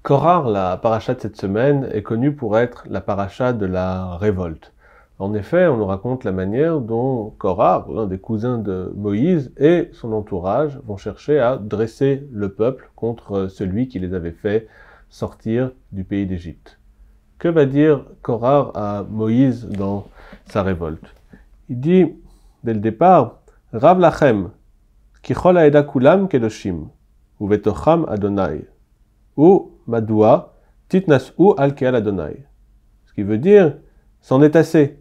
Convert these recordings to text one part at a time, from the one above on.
Korah, la paracha de cette semaine, est connue pour être la paracha de la révolte. En effet, on nous raconte la manière dont Korah, l'un des cousins de Moïse, et son entourage vont chercher à dresser le peuple contre celui qui les avait fait sortir du pays d'Égypte. Que va dire Korah à Moïse dans sa révolte? Il dit, dès le départ, Rav lachem, ki chol haeda kulam kedoshim, uvetocham Adonai, ou Madoua, titnas'u al keal Adonai. Ce qui veut dire, c'en est assez,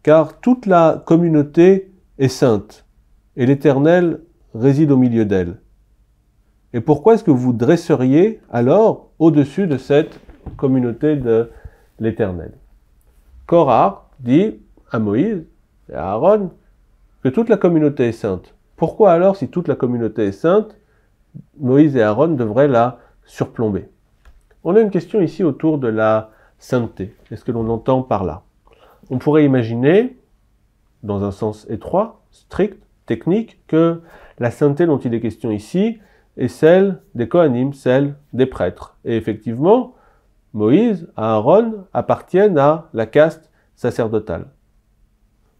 car toute la communauté est sainte, et l'Éternel réside au milieu d'elle. Et pourquoi est-ce que vous dresseriez alors au-dessus de cette communauté de l'Éternel? Korah dit à Moïse et à Aaron que toute la communauté est sainte. Pourquoi alors, si toute la communauté est sainte, Moïse et Aaron devraient la surplomber? On a une question ici autour de la sainteté. Qu'est-ce que l'on entend par là? On pourrait imaginer, dans un sens étroit, strict, technique, que la sainteté dont il est question ici est celle des Kohanim, celle des prêtres. Et effectivement, Moïse, Aaron appartiennent à la caste sacerdotale.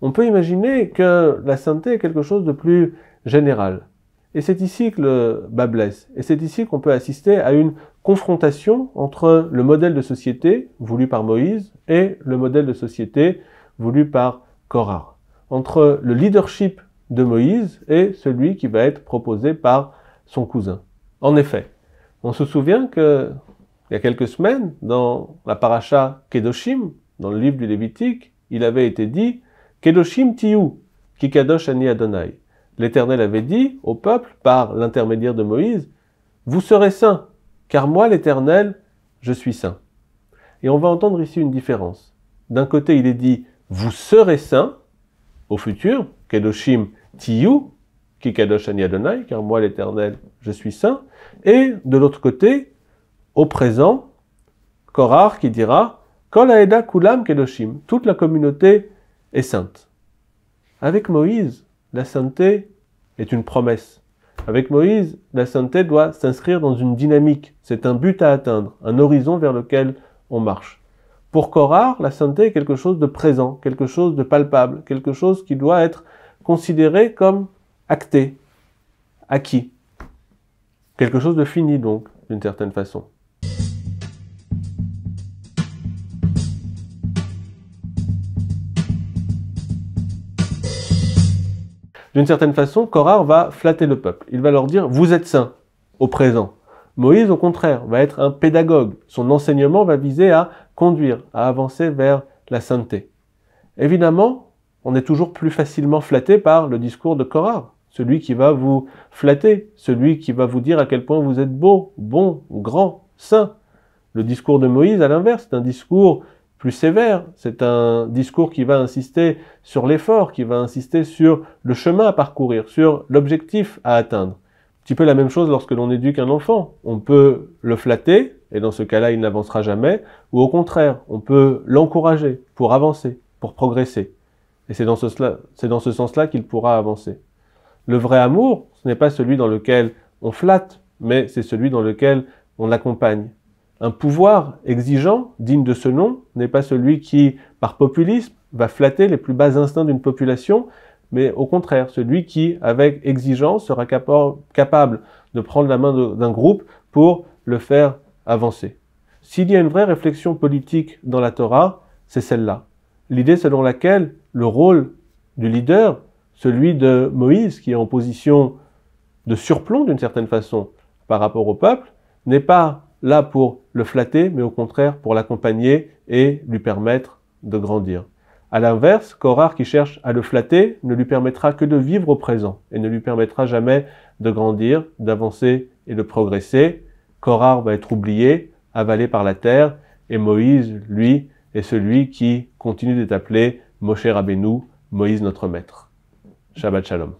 On peut imaginer que la sainteté est quelque chose de plus général. Et c'est ici que le bât blesse. Et c'est ici qu'on peut assister à une confrontation entre le modèle de société voulu par Moïse et le modèle de société voulu par Korah. Entre le leadership de Moïse et celui qui va être proposé par son cousin. En effet, on se souvient que il y a quelques semaines, dans la paracha Kedoshim, dans le livre du Lévitique, il avait été dit « Kedoshim tiyu, ki kadosh ani Adonai ». L'Éternel avait dit au peuple, par l'intermédiaire de Moïse, « Vous serez saints, car moi, l'Éternel, je suis saint. » Et on va entendre ici une différence. D'un côté, il est dit « Vous serez saints » au futur, « Kedoshim tiyu, ki kadosh ani Adonai », car moi, l'Éternel, je suis saint. Et de l'autre côté, au présent, Korah qui dira « Kol haeda kulam kedoshim », toute la communauté est sainte. Avec Moïse, la sainteté est une promesse. Avec Moïse, la sainteté doit s'inscrire dans une dynamique. C'est un but à atteindre, un horizon vers lequel on marche. Pour Korah, la sainteté est quelque chose de présent, quelque chose de palpable, quelque chose qui doit être considéré comme acté, acquis. Quelque chose de fini donc, d'une certaine façon. D'une certaine façon, Korah va flatter le peuple. Il va leur dire « Vous êtes saints » au présent. Moïse, au contraire, va être un pédagogue. Son enseignement va viser à conduire, à avancer vers la sainteté. Évidemment, on est toujours plus facilement flatté par le discours de Korah. Celui qui va vous flatter, celui qui va vous dire à quel point vous êtes beau, bon, grand, saint. Le discours de Moïse, à l'inverse, c'est un discours plus sévère, c'est un discours qui va insister sur l'effort, qui va insister sur le chemin à parcourir, sur l'objectif à atteindre. Un petit peu la même chose lorsque l'on éduque un enfant. On peut le flatter, et dans ce cas-là, il n'avancera jamais, ou au contraire, on peut l'encourager pour avancer, pour progresser. Et c'est dans ce sens-là qu'il pourra avancer. Le vrai amour, ce n'est pas celui dans lequel on flatte, mais c'est celui dans lequel on accompagne. Un pouvoir exigeant, digne de ce nom, n'est pas celui qui, par populisme, va flatter les plus bas instincts d'une population, mais au contraire, celui qui, avec exigence, sera capable de prendre la main d'un groupe pour le faire avancer. S'il y a une vraie réflexion politique dans la Torah, c'est celle-là. L'idée selon laquelle le rôle du leader, celui de Moïse, qui est en position de surplomb d'une certaine façon par rapport au peuple, n'est pas là pour le flatter, mais au contraire pour l'accompagner et lui permettre de grandir. À l'inverse, Korah qui cherche à le flatter ne lui permettra que de vivre au présent et ne lui permettra jamais de grandir, d'avancer et de progresser. Korah va être oublié, avalé par la terre, et Moïse, lui, est celui qui continue d'être appelé Moshe Rabbeinu, Moïse notre maître. Shabbat Shalom.